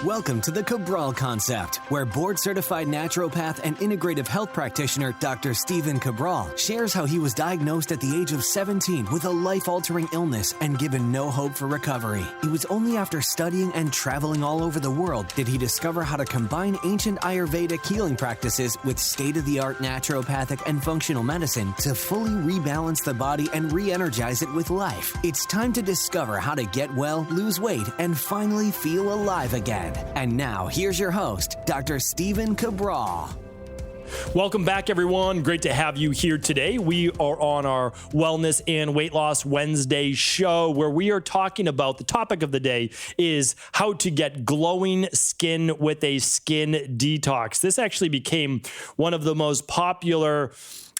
Welcome to the Cabral Concept, where board-certified naturopath and integrative health practitioner Dr. Stephen Cabral shares how he was diagnosed at the age of 17 with a life-altering illness and given no hope for recovery. It was only after studying and traveling all over the world did he discover how to combine ancient Ayurvedic healing practices with state-of-the-art naturopathic and functional medicine to fully rebalance the body and re-energize it with life. It's time to discover how to get well, lose weight, and finally feel alive again. And now, here's your host, Dr. Stephen Cabral. Welcome back, everyone. Great to have you here today. We are on our Wellness and Weight Loss Wednesday show, where we are talking about the topic of the day is how to get glowing skin with a skin detox. This actually became one of the most popular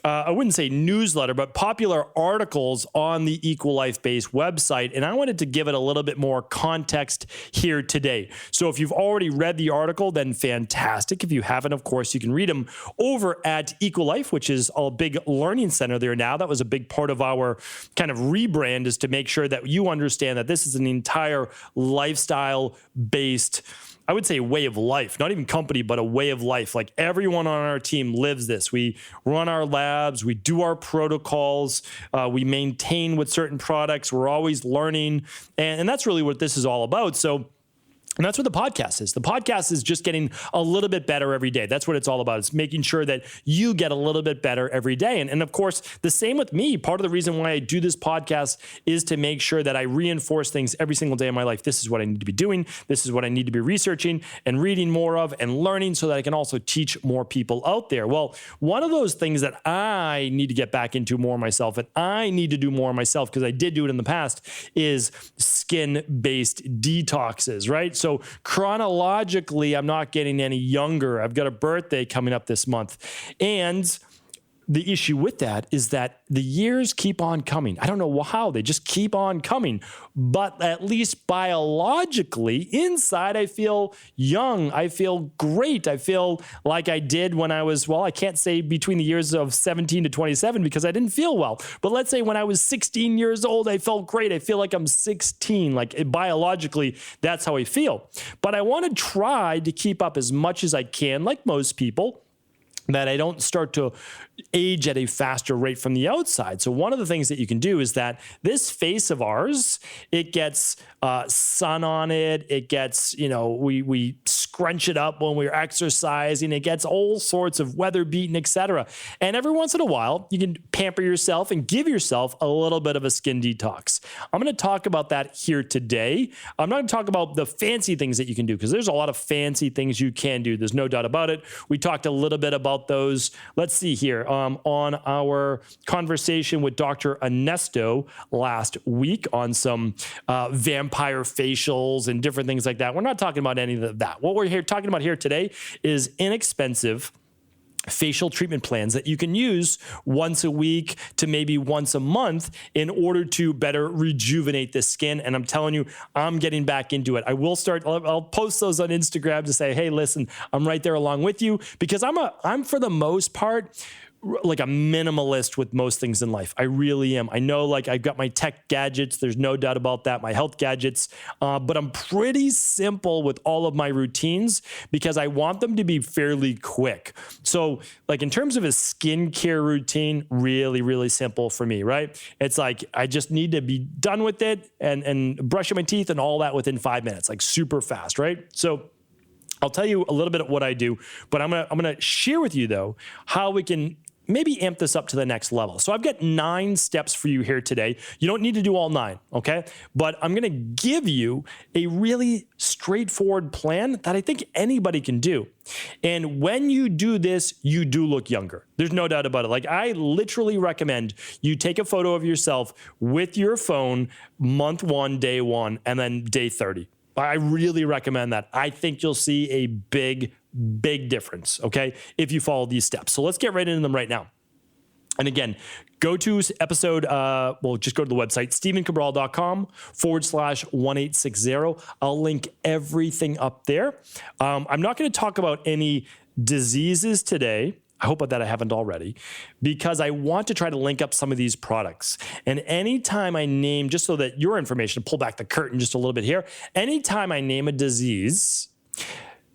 I wouldn't say newsletter, but popular articles on the Equal Life Base website. And I wanted to give it a little bit more context here today. So if you've already read the article, then fantastic. If you haven't, of course, you can read them over at Equal Life, which is a big learning center there now. That was a big part of our kind of rebrand, is to make sure that you understand that this is an entire lifestyle-based, I would say, way of life, not even company, but a way of life. Like everyone on our team lives this. We run our labs, we do our protocols, we maintain with certain products. We're always learning. And that's really what this is all about. And that's what the podcast is. The podcast is just getting a little bit better every day. That's what it's all about. It's making sure that you get a little bit better every day. And of course, the same with me. Part of the reason why I do this podcast is to make sure that I reinforce things every single day of my life. This is what I need to be doing. This is what I need to be researching and reading more of and learning so that I can also teach more people out there. Well, one of those things that I need to get back into more myself, and I need to do more myself because I did do it in the past, is skin-based detoxes, right? So chronologically, I'm not getting any younger. I've got a birthday coming up this month. And the issue with that is that the years keep on coming. I don't know how, they just keep on coming. But at least biologically, inside, I feel young. I feel great. I feel like I did when I was, well, I can't say between the years of 17 to 27 because I didn't feel well. But let's say when I was 16 years old, I felt great. I feel like I'm 16. Like biologically, that's how I feel. But I want to try to keep up as much as I can, like most people, that I don't start to age at a faster rate from the outside. So one of the things that you can do is that this face of ours, it gets sun on it. It gets, we scrunch it up when we're exercising. It gets all sorts of weather beaten, etc. And every once in a while, you can pamper yourself and give yourself a little bit of a skin detox. I'm going to talk about that here today. I'm not going to talk about the fancy things that you can do because there's a lot of fancy things you can do. There's no doubt about it. We talked a little bit about those. Let's see here. On our conversation with Dr. Ernesto last week on some vampire facials and different things like that. We're not talking about any of that. What we're talking about here today is inexpensive facial treatment plans that you can use once a week to maybe once a month in order to better rejuvenate the skin. And I'm telling you, I'm getting back into it. I'll post those on Instagram to say, hey, listen, I'm right there along with you, because I'm for the most part, like a minimalist with most things in life. I really am. I know, like, I've got my tech gadgets. There's no doubt about that. My health gadgets. But I'm pretty simple with all of my routines because I want them to be fairly quick. So like in terms of a skincare routine, really, really simple for me, right? It's like, I just need to be done with it and brushing my teeth and all that within 5 minutes, like super fast, right? So I'll tell you a little bit of what I do, but I'm gonna share with you though how we can maybe amp this up to the next level. So I've got 9 steps for you here today. You don't need to do all 9, okay? But I'm gonna give you a really straightforward plan that I think anybody can do. And when you do this, you do look younger. There's no doubt about it. Like, I literally recommend you take a photo of yourself with your phone, month 1, day 1, and then day 30. I really recommend that. I think you'll see a big difference, okay, if you follow these steps. So let's get right into them right now. And again, go to episode, just go to the website, stephencabral.com/1860. I'll link everything up there. I'm not going to talk about any diseases today. I hope that I haven't already, because I want to try to link up some of these products. And anytime I name, just so that your information, pull back the curtain just a little bit here, anytime I name a disease,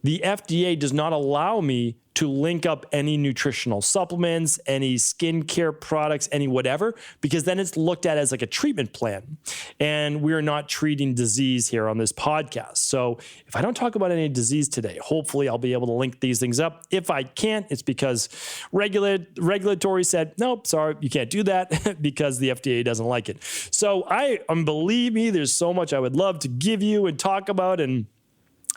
The FDA does not allow me to link up any nutritional supplements, any skincare products, any whatever, because then it's looked at as like a treatment plan. And we're not treating disease here on this podcast. So if I don't talk about any disease today, hopefully I'll be able to link these things up. If I can't, it's because regulatory said, nope, sorry, you can't do that because the FDA doesn't like it. So believe me, there's so much I would love to give you and talk about. And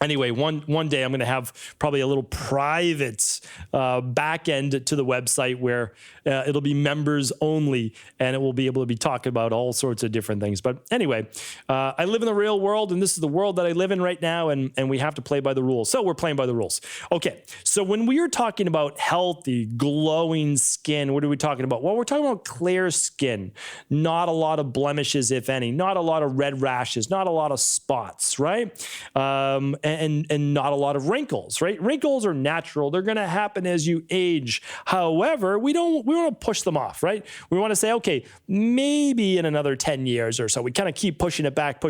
anyway, one day I'm going to have probably a little private back end to the website where it'll be members only, and it will be able to be talking about all sorts of different things. But anyway, I live in the real world, and this is the world that I live in right now, and we have to play by the rules. So we're playing by the rules. Okay, so when we are talking about healthy, glowing skin, what are we talking about? Well, we're talking about clear skin, not a lot of blemishes, if any, not a lot of red rashes, not a lot of spots, right? And not a lot of wrinkles, right? Wrinkles are natural. They're going to happen as you age. However, we want to push them off, right? We want to say, okay, maybe in another 10 years or so. We kind of keep pushing it back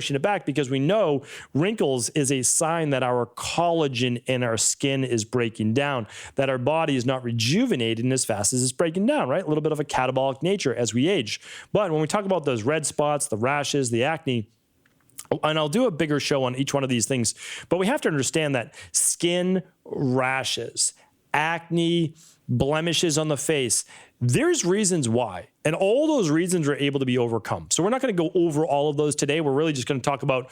because we know wrinkles is a sign that our collagen in our skin is breaking down, that our body is not rejuvenating as fast as it's breaking down, right? A little bit of a catabolic nature as we age. But when we talk about those red spots, the rashes, the acne, and I'll do a bigger show on each one of these things, but we have to understand that skin rashes, acne, blemishes on the face, there's reasons why. And all those reasons are able to be overcome. So we're not going to go over all of those today. We're really just going to talk about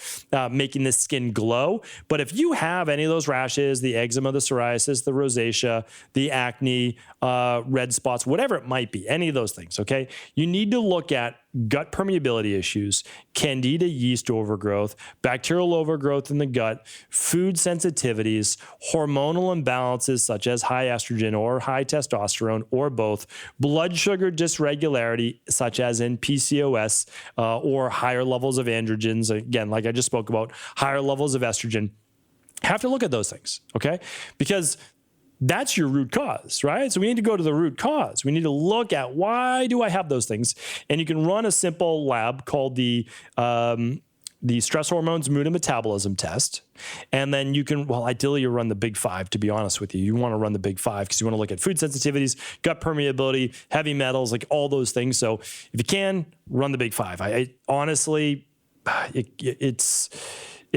making the skin glow. But if you have any of those rashes, the eczema, the psoriasis, the rosacea, the acne, red spots, whatever it might be, any of those things, okay, you need to look at gut permeability issues, candida yeast overgrowth, bacterial overgrowth in the gut, food sensitivities, hormonal imbalances such as high estrogen or high testosterone or both, blood sugar dysregularity such as in PCOS or higher levels of androgens, again, like I just spoke about, higher levels of estrogen. Have to look at those things, okay? Because that's your root cause, right? So we need to go to the root cause. We need to look at why do I have those things? And you can run a simple lab called the stress hormones mood and metabolism test. And then you can, well, ideally you run the big five, to be honest with you. You want to run the big five because you want to look at food sensitivities, gut permeability, heavy metals, like all those things. So if you can, run the big five. I honestly, it's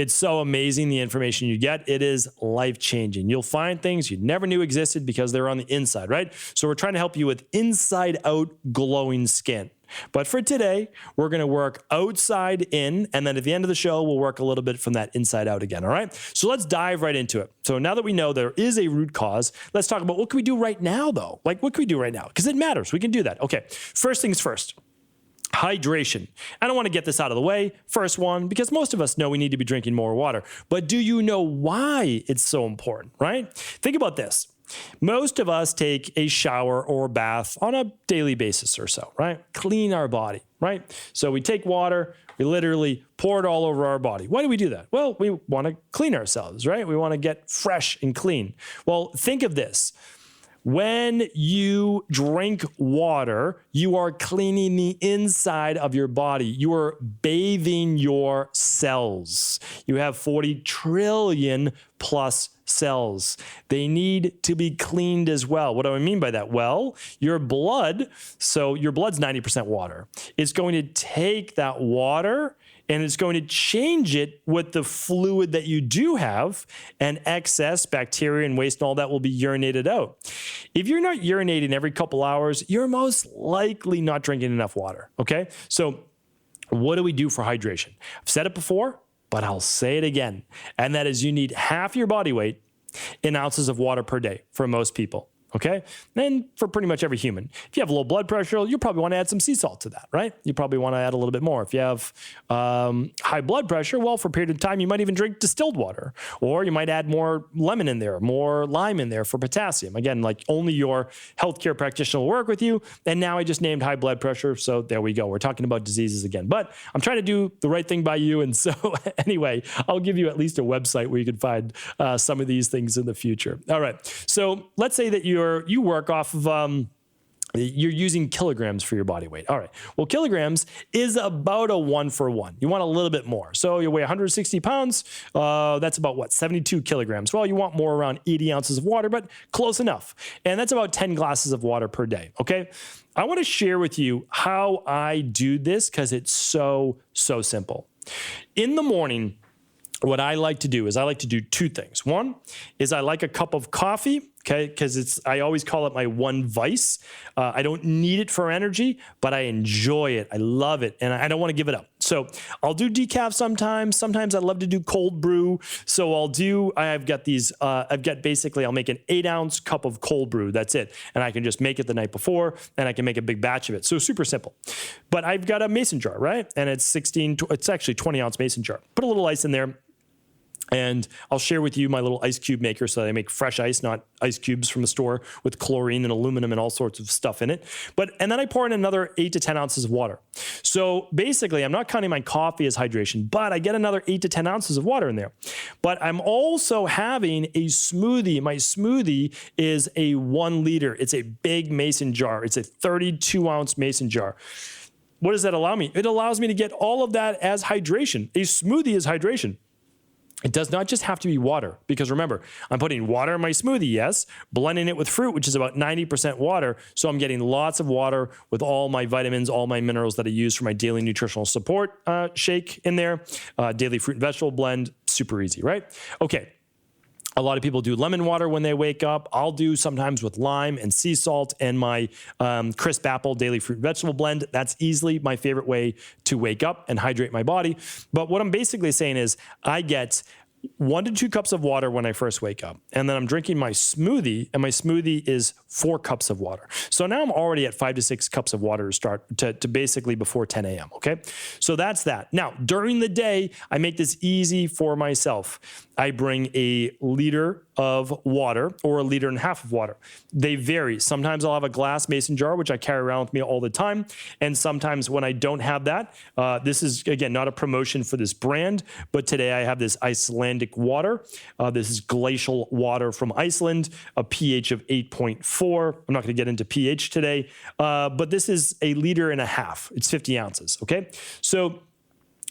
so amazing the information you get. It is life-changing. You'll find things you never knew existed because they're on the inside, right? So we're trying to help you with inside-out glowing skin. But for today, we're going to work outside in, and then at the end of the show, we'll work a little bit from that inside out again, all right? So let's dive right into it. So now that we know there is a root cause, let's talk about what can we do right now, though? Like, what can we do right now? Because it matters. We can do that. Okay, first things first. Hydration. I don't want to get this out of the way. First one, because most of us know we need to be drinking more water. But do you know why it's so important, right? Think about this. Most of us take a shower or bath on a daily basis or so, right? Clean our body, right? So we take water, we literally pour it all over our body. Why do we do that? Well, we want to clean ourselves, right? We want to get fresh and clean. Well, think of this. When you drink water, you are cleaning the inside of your body. You are bathing your cells. You have 40 trillion plus cells. They need to be cleaned as well. What do I mean by that? Well, your blood, so your blood's 90% water. It's going to take that water and it's going to change it with the fluid that you do have, and excess bacteria and waste and all that will be urinated out. If you're not urinating every couple hours, you're most likely not drinking enough water, okay? So what do we do for hydration? I've said it before, but I'll say it again, and that is you need half your body weight in ounces of water per day for most people. Okay. And for pretty much every human, if you have low blood pressure, you probably want to add some sea salt to that, right? You probably want to add a little bit more. If you have high blood pressure, well, for a period of time, you might even drink distilled water, or you might add more lemon in there, more lime in there for potassium. Again, like only your healthcare practitioner will work with you. And now I just named high blood pressure. So there we go. We're talking about diseases again, but I'm trying to do the right thing by you. And so anyway, I'll give you at least a website where you can find some of these things in the future. All right. So let's say that you work off of You're using kilograms for your body weight. All right. Well, kilograms is about a 1-for-1. You want a little bit more. So you weigh 160 pounds. That's about what? 72 kilograms. Well, you want more, around 80 ounces of water, but close enough. And that's about 10 glasses of water per day. Okay. I want to share with you how I do this because it's so simple. In the morning, what I like to do is I like to do two things. One is I like a cup of coffee, okay, because I always call it my one vice. I don't need it for energy, but I enjoy it. I love it, and I don't want to give it up. So I'll do decaf sometimes. Sometimes I love to do cold brew. So I'll make an 8-ounce cup of cold brew. That's it. And I can just make it the night before, and I can make a big batch of it. So super simple. But I've got a mason jar, right? And it's actually 20-ounce mason jar. Put a little ice in there. And I'll share with you my little ice cube maker so that I make fresh ice, not ice cubes from the store with chlorine and aluminum and all sorts of stuff in it. And then I pour in another 8 to 10 ounces of water. So basically, I'm not counting my coffee as hydration, but I get another 8 to 10 ounces of water in there. But I'm also having a smoothie. My smoothie is a 1 liter. It's a big mason jar. It's a 32-ounce mason jar. What does that allow me? It allows me to get all of that as hydration. A smoothie is hydration. It does not just have to be water, because remember, I'm putting water in my smoothie, yes, blending it with fruit, which is about 90% water. So I'm getting lots of water with all my vitamins, all my minerals that I use for my daily nutritional support shake in there. Daily fruit and vegetable blend, super easy, right? Okay. A lot of people do lemon water when they wake up. I'll do sometimes with lime and sea salt and my crisp apple daily fruit and vegetable blend. That's easily my favorite way to wake up and hydrate my body. But what I'm basically saying is I get 1 to 2 cups of water when I first wake up. And then I'm drinking my smoothie, and my smoothie is 4 cups of water. So now I'm already at 5 to 6 cups of water to start to basically before 10 a.m. Okay. So that's that. Now, during the day, I make this easy for myself. I bring a liter of water or a liter and a half of water. They vary. Sometimes I'll have a glass mason jar, which I carry around with me all the time. And sometimes when I don't have that, this is, again, not a promotion for this brand, but today I have this Icelandic water. This is glacial water from Iceland, a pH of 8.4. I'm not going to get into pH today, but this is a liter and a half. It's 50 ounces, okay? So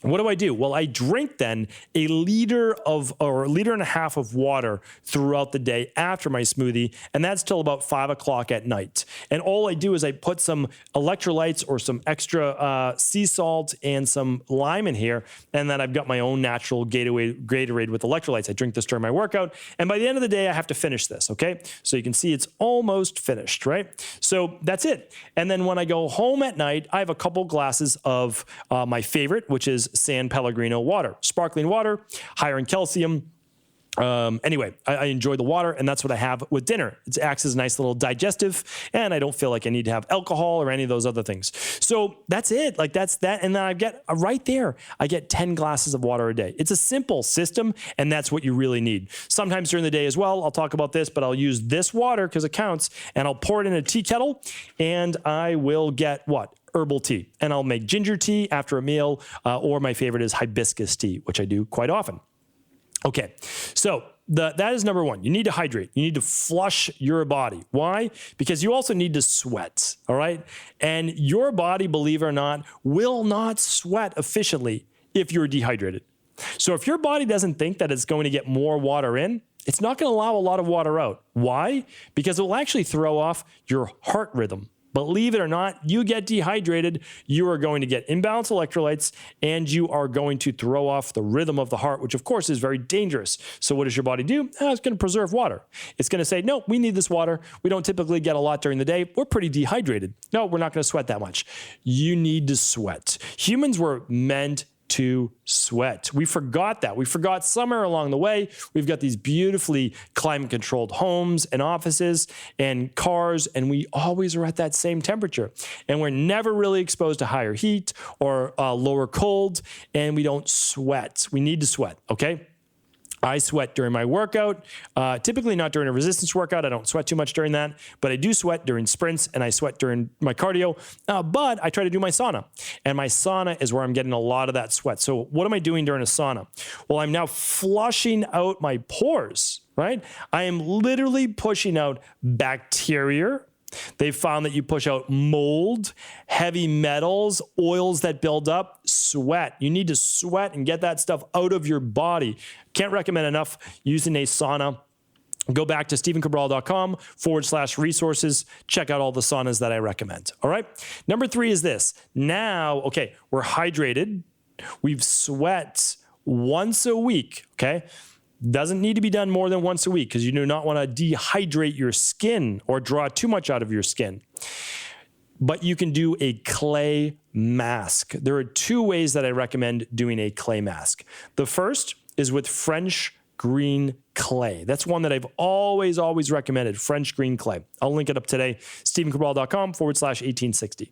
what do? Well, I drink then a liter and a half of water throughout the day after my smoothie, and that's till about 5 o'clock at night. And all I do is I put some electrolytes or some extra sea salt and some lime in here, and then I've got my own natural Gatorade with electrolytes. I drink this during my workout, and by the end of the day, I have to finish this, okay? So you can see it's almost finished, right? So that's it. And then when I go home at night, I have a couple glasses of my favorite, which is San Pellegrino water, sparkling water, higher in calcium. Anyway, I enjoy the water, and that's what I have with dinner. It acts as a nice little digestive, and I don't feel like I need to have alcohol or any of those other things. So that's it. Like that's that. And then I get right there, I get 10 glasses of water a day. It's a simple system, and that's what you really need. Sometimes during the day as well, I'll talk about this, but I'll use this water because it counts, and I'll pour it in a tea kettle, and I will get what? Herbal tea. And I'll make ginger tea after a meal, or my favorite is hibiscus tea, which I do quite often. Okay, so that is number one. You need to hydrate. You need to flush your body. Why? Because you also need to sweat, all right? And your body, believe it or not, will not sweat efficiently if you're dehydrated. So if your body doesn't think that it's going to get more water in, it's not going to allow a lot of water out. Why? Because it will actually throw off your heart rhythm. Believe it or not, you get dehydrated, you are going to get imbalanced electrolytes, and you are going to throw off the rhythm of the heart, which of course is very dangerous. So what does your body do? It's going to preserve water. It's going to say, no, we need this water. We don't typically get a lot during the day. We're pretty dehydrated. No, we're not going to sweat that much. You need to sweat. Humans were meant to sweat. We forgot that. We forgot summer along the way. We've got these beautifully climate-controlled homes and offices and cars, and we always are at that same temperature. And we're never really exposed to higher heat or lower cold, and we don't sweat. We need to sweat, okay? I sweat during my workout, typically not during a resistance workout. I don't sweat too much during that, but I do sweat during sprints and I sweat during my cardio, but I try to do my sauna. And my sauna is where I'm getting a lot of that sweat. So what am I doing during a sauna? Well, I'm now flushing out my pores, right? I am literally pushing out bacteria They've found that you push out mold, heavy metals, oils that build up, sweat. You need to sweat and get that stuff out of your body. Can't recommend enough using a sauna. Go back to stephencabral.com/resources. Check out all the saunas that I recommend. All right. Number 3 is this. Now, okay, we're hydrated. We've sweat once a week. Okay. Doesn't need to be done more than once a week because you do not want to dehydrate your skin or draw too much out of your skin. But you can do a clay mask. There are 2 ways that I recommend doing a clay mask. The first is with French green clay. That's one that I've always recommended, French green clay. I'll link it up today, stephencabral.com/1860.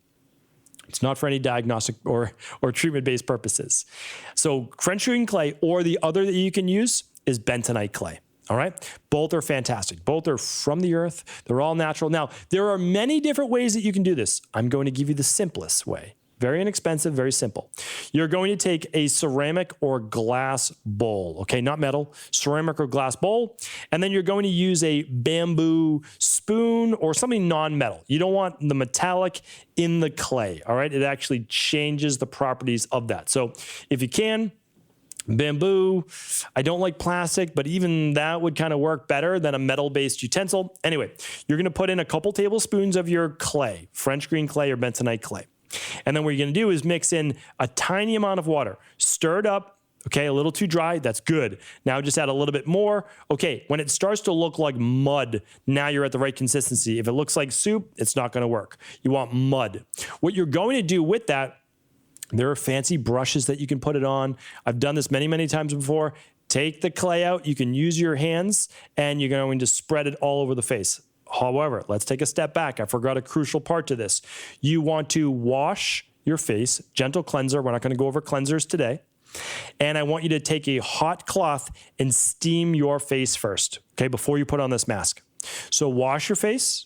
It's not for any diagnostic or treatment-based purposes. So French green clay, or the other that you can use is bentonite clay. All right. Both are fantastic. Both are from the earth. They're all natural. Now, there are many different ways that you can do this. I'm going to give you the simplest way. Very inexpensive, very simple. You're going to take a ceramic or glass bowl, okay, not metal, ceramic or glass bowl, and then you're going to use a bamboo spoon or something non-metal. You don't want the metallic in the clay, all right? It actually changes the properties of that. So if you can, bamboo. I don't like plastic, but even that would kind of work better than a metal-based utensil. Anyway, you're going to put in a couple tablespoons of your clay, French green clay or bentonite clay. And then what you're going to do is mix in a tiny amount of water, stir it up. Okay, a little too dry, that's good. Now just add a little bit more. Okay, when it starts to look like mud, now you're at the right consistency. If it looks like soup, it's not going to work. You want mud. What you're going to do with that, there are fancy brushes that you can put it on. I've done this many, many times before. Take the clay out. You can use your hands, and you're going to spread it all over the face. However, let's take a step back. I forgot a crucial part to this. You want to wash your face, gentle cleanser. We're not going to go over cleansers today. And I want you to take a hot cloth and steam your face first, okay, before you put on this mask. So wash your face,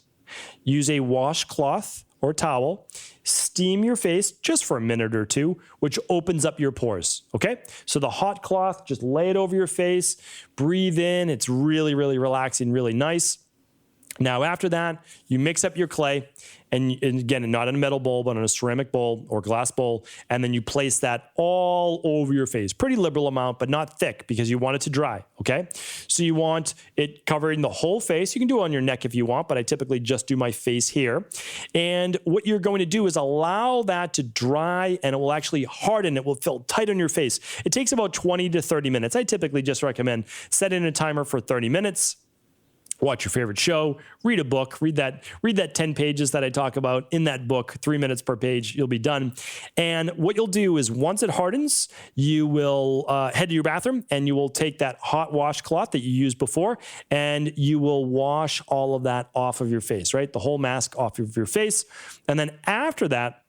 use a washcloth or towel, steam your face just for a minute or 2, which opens up your pores, okay? So the hot cloth, just lay it over your face, breathe in. It's really, really relaxing, really nice. Now, after that, you mix up your clay, and again, not in a metal bowl, but in a ceramic bowl or glass bowl, and then you place that all over your face. Pretty liberal amount, but not thick because you want it to dry, okay? So you want it covering the whole face. You can do it on your neck if you want, but I typically just do my face here. And what you're going to do is allow that to dry, and it will actually harden. It will feel tight on your face. It takes about 20 to 30 minutes. I typically just recommend setting a timer for 30 minutes. Watch your favorite show, read a book, read that 10 pages that I talk about in that book, 3 minutes per page, you'll be done. And what you'll do is once it hardens, you will head to your bathroom and you will take that hot washcloth that you used before and you will wash all of that off of your face, right? The whole mask off of your face. And then after that,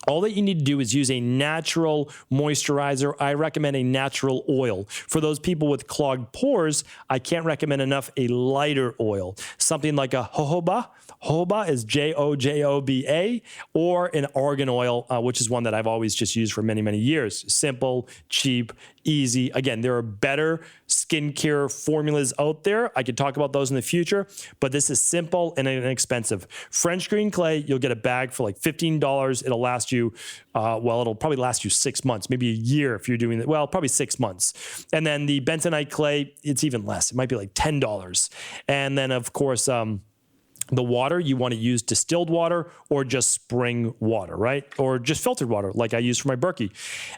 all that you need to do is use a natural moisturizer. I recommend a natural oil. For those people with clogged pores, I can't recommend enough a lighter oil. Something like a jojoba. Jojoba is Jojoba, or an argan oil, which is one that I've always just used for many, many years. Simple, cheap, easy. Again, there are better skincare formulas out there. I could talk about those in the future, but this is simple and inexpensive. French green clay, you'll get a bag for like $15. It'll last you, it'll probably last you 6 months, maybe a year if you're doing it. Well, probably 6 months. And then the bentonite clay, it's even less. It might be like $10. And then, of course, the water, you want to use distilled water or just spring water, right? Or just filtered water like I use for my Berkey.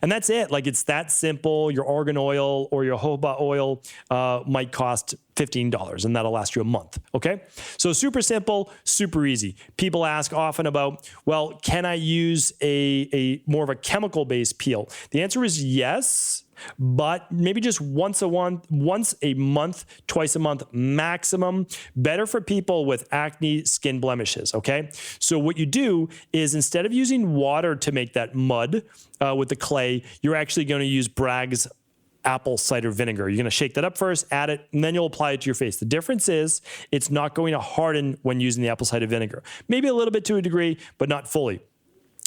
And that's it. Like, it's that simple. Your argan oil or your jojoba oil might cost $15 and that'll last you a month, okay? So super simple, super easy. People ask often about, well, can I use a more of a chemical-based peel? The answer is yes, but maybe just once a month, twice a month maximum. Better for people with acne, skin blemishes, okay? So what you do is instead of using water to make that mud with the clay, you're actually going to use Bragg's apple cider vinegar. You're going to shake that up first, add it, and then you'll apply it to your face. The difference is it's not going to harden when using the apple cider vinegar. Maybe a little bit to a degree, but not fully.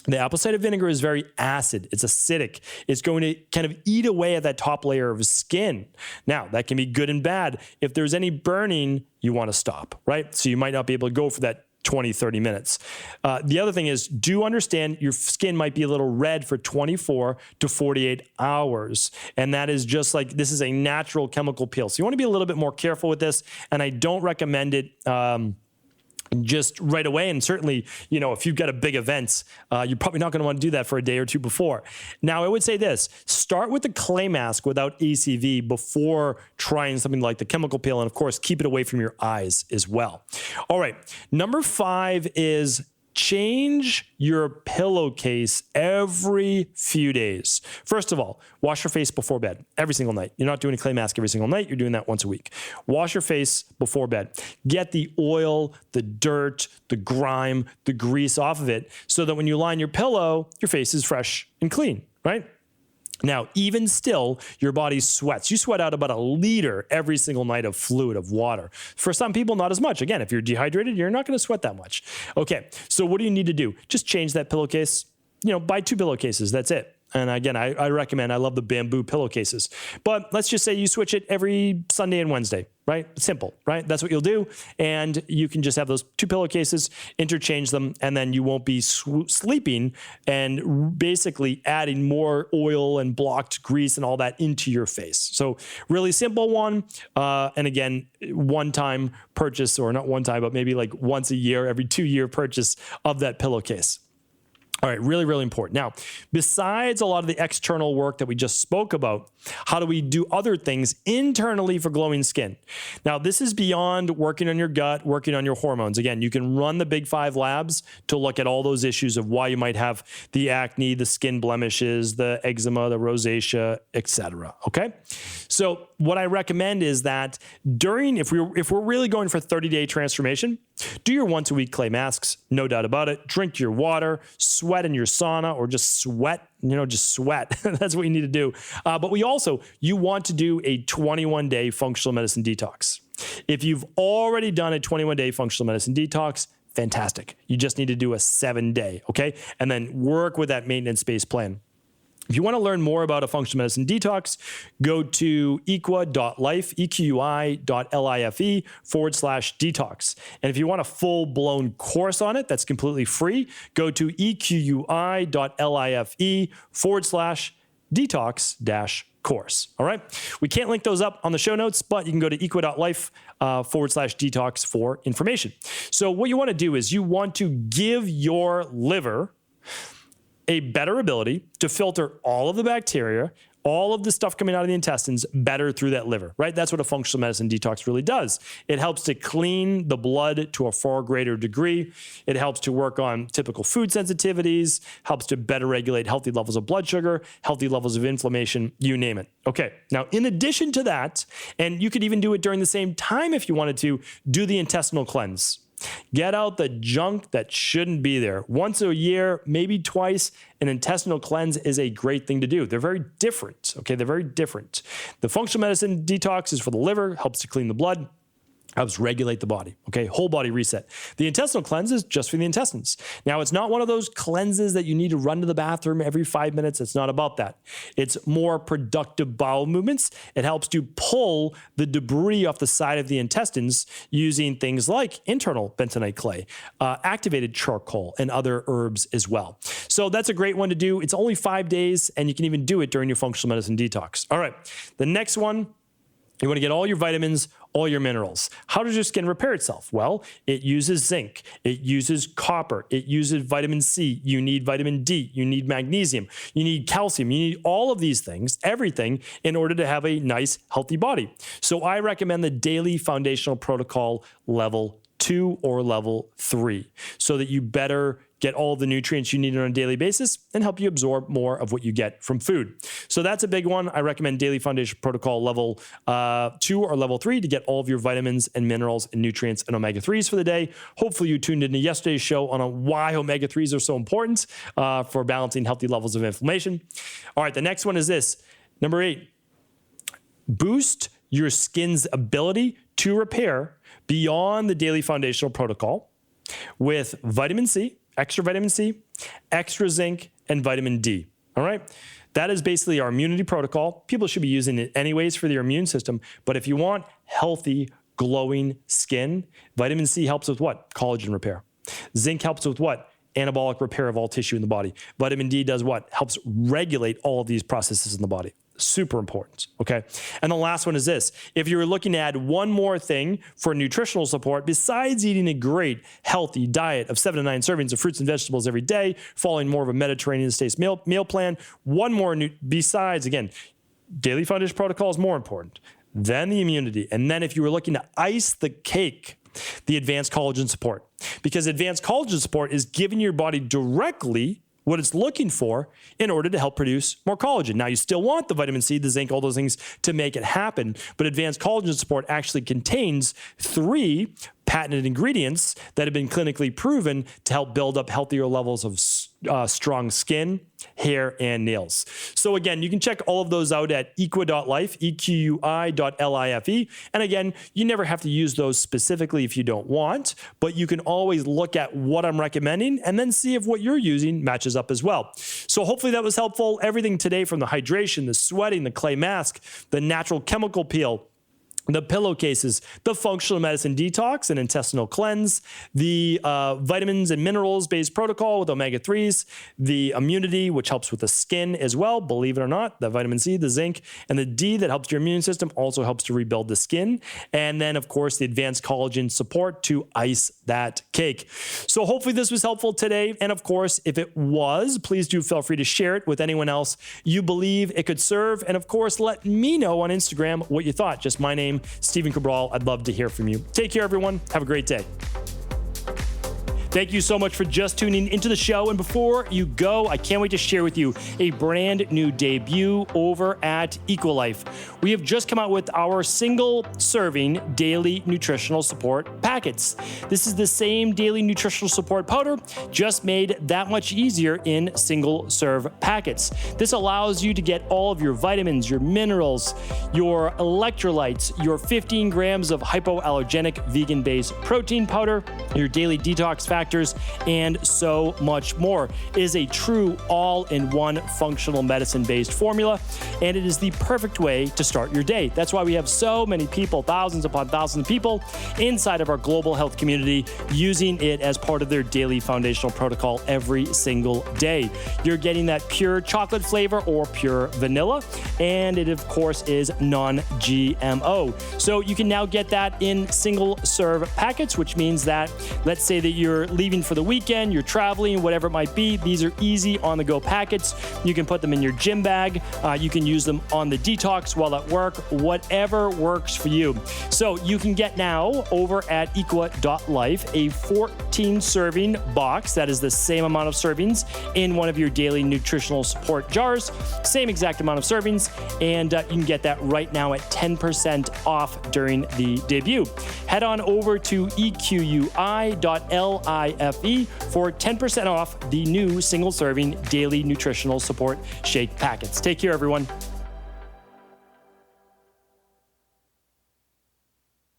The apple cider vinegar is very acid. It's acidic. It's going to kind of eat away at that top layer of skin. Now, that can be good and bad. If there's any burning, you want to stop, right? So you might not be able to go for that 20, 30 minutes. The other thing is, do understand your skin might be a little red for 24 to 48 hours. And that is just like, this is a natural chemical peel. So you want to be a little bit more careful with this. And I don't recommend it just right away. And certainly, if you've got a big event, you're probably not going to want to do that for a day or two before. Now, I would say this, start with the clay mask without ACV before trying something like the chemical peel. And of course, keep it away from your eyes as well. All right. Number 5 is change your pillowcase every few days. First of all, wash your face before bed every single night. You're not doing a clay mask every single night. You're doing that once a week. Wash your face before bed. Get the oil, the dirt, the grime, the grease off of it so that when you lie on your pillow, your face is fresh and clean, right? Now, even still, your body sweats. You sweat out about 1 liter every single night of fluid, of water. For some people, not as much. Again, if you're dehydrated, you're not going to sweat that much. Okay, so what do you need to do? Just change that pillowcase. Buy 2 pillowcases. That's it. And again, I recommend, I love the bamboo pillowcases. But let's just say you switch it every Sunday and Wednesday, right? Simple, right? That's what you'll do. And you can just have those 2 pillowcases, interchange them, and then you won't be sleeping and basically adding more oil and blocked grease and all that into your face. So really simple one. And again, one-time purchase, or not one time, but maybe like once a year, every 2-year purchase of that pillowcase. All right, really, really important. Now, besides a lot of the external work that we just spoke about, how do we do other things internally for glowing skin? Now, this is beyond working on your gut, working on your hormones. Again, you can run the big 5 labs to look at all those issues of why you might have the acne, the skin blemishes, the eczema, the rosacea, etc. Okay? So what I recommend is that if we're really going for 30-day transformation, do your once-a-week clay masks, no doubt about it. Drink your water, sweat in your sauna, or just sweat. Just sweat. That's what you need to do. But you want to do a 21-day functional medicine detox. If you've already done a 21-day functional medicine detox, fantastic. You just need to do a 7-day, okay? And then work with that maintenance-based plan. If you want to learn more about a functional medicine detox, go to equi.life, equi.life/detox. And if you want a full-blown course on it, that's completely free, go to equi.life/detox-course. All right. We can't link those up on the show notes, but you can go to equi.life/detox for information. So what you want to do is you want to give your liver a better ability to filter all of the bacteria, all of the stuff coming out of the intestines better through that liver, right? That's what a functional medicine detox really does. It helps to clean the blood to a far greater degree. It helps to work on typical food sensitivities, helps to better regulate healthy levels of blood sugar, healthy levels of inflammation, you name it. Okay, now in addition to that, and you could even do it during the same time if you wanted to, do the intestinal cleanse. Get out the junk that shouldn't be there. Once a year, maybe twice, an intestinal cleanse is a great thing to do. They're very different, okay? They're very different. The functional medicine detox is for the liver, helps to clean the blood, helps regulate the body, okay? Whole body reset. The intestinal cleanse is just for the intestines. Now, it's not one of those cleanses that you need to run to the bathroom every 5 minutes. It's not about that. It's more productive bowel movements. It helps to pull the debris off the side of the intestines using things like internal bentonite clay, activated charcoal, and other herbs as well. So that's a great one to do. It's only 5 days, and you can even do it during your functional medicine detox. All right, the next one, you want to get all your vitamins, all your minerals. How does your skin repair itself? Well, it uses zinc, it uses copper, it uses vitamin C, you need vitamin D, you need magnesium, you need calcium, you need all of these things, everything, in order to have a nice, healthy body. So I recommend the Daily Foundational Protocol Level 2 or Level 3 so that you better get all the nutrients you need on a daily basis and help you absorb more of what you get from food. So that's a big one. I recommend Daily Foundation Protocol Level 2 or Level 3 to get all of your vitamins and minerals and nutrients and omega-3s for the day. Hopefully you tuned into yesterday's show on why omega-3s are so important for balancing healthy levels of inflammation. All right, the next one is this. Number 8, boost your skin's ability to repair beyond the Daily Foundational Protocol with vitamin C, extra vitamin C, extra zinc, and vitamin D. All right? That is basically our immunity protocol. People should be using it anyways for their immune system. But if you want healthy, glowing skin, vitamin C helps with what? Collagen repair. Zinc helps with what? Anabolic repair of all tissue in the body. Vitamin D does what? Helps regulate all of these processes in the body. Super important, okay? And the last one is this. If you were looking to add one more thing for nutritional support, besides eating a great, healthy diet of 7 to 9 servings of fruits and vegetables every day, following more of a Mediterranean-based meal plan, one more besides, again, daily foundation protocol is more important, then the immunity. And then if you were looking to ice the cake, the advanced collagen support. Because advanced collagen support is giving your body directly what it's looking for in order to help produce more collagen. Now, you still want the vitamin C, the zinc, all those things to make it happen, but advanced collagen support actually contains 3 patented ingredients that have been clinically proven to help build up healthier levels of strong skin, hair, and nails. So again, you can check all of those out at equi.life, equi.life. And again, you never have to use those specifically if you don't want, but you can always look at what I'm recommending and then see if what you're using matches up as well. So hopefully that was helpful. Everything today from the hydration, the sweating, the clay mask, the natural chemical peel, the pillowcases, the functional medicine detox and intestinal cleanse, the vitamins and minerals-based protocol with omega-3s, the immunity, which helps with the skin as well, believe it or not, the vitamin C, the zinc, and the D that helps your immune system, also helps to rebuild the skin. And then, of course, the advanced collagen support to ice that cake. So hopefully this was helpful today. And of course, if it was, please do feel free to share it with anyone else you believe it could serve. And of course, let me know on Instagram what you thought. Just my name, Stephen Cabral. I'd love to hear from you. Take care, everyone. Have a great day. Thank you so much for just tuning into the show. And before you go, I can't wait to share with you a brand new debut over at Equilife. We have just come out with our single serving daily nutritional support packets. This is the same daily nutritional support powder, just made that much easier in single serve packets. This allows you to get all of your vitamins, your minerals, your electrolytes, your 15 grams of hypoallergenic vegan-based protein powder, your daily detox factors, and so much more. It is a true all-in-one functional medicine-based formula, and it is the perfect way to start your day. That's why we have so many people, thousands upon thousands of people inside of our global health community using it as part of their daily foundational protocol every single day. You're getting that pure chocolate flavor or pure vanilla, and it, of course, is non-GMO. So you can now get that in single-serve packets, which means that, let's say that you're leaving for the weekend, you're traveling, whatever it might be. These are easy on-the-go packets. You can put them in your gym bag. You can use them on the detox while at work, whatever works for you. So you can get now over at equi.life a 14-serving box. That is the same amount of servings in one of your daily nutritional support jars. Same exact amount of servings. And you can get that right now at 10% off during the debut. Head on over to equi.life for 10% off the new single-serving daily nutritional support shake packets. Take care, everyone.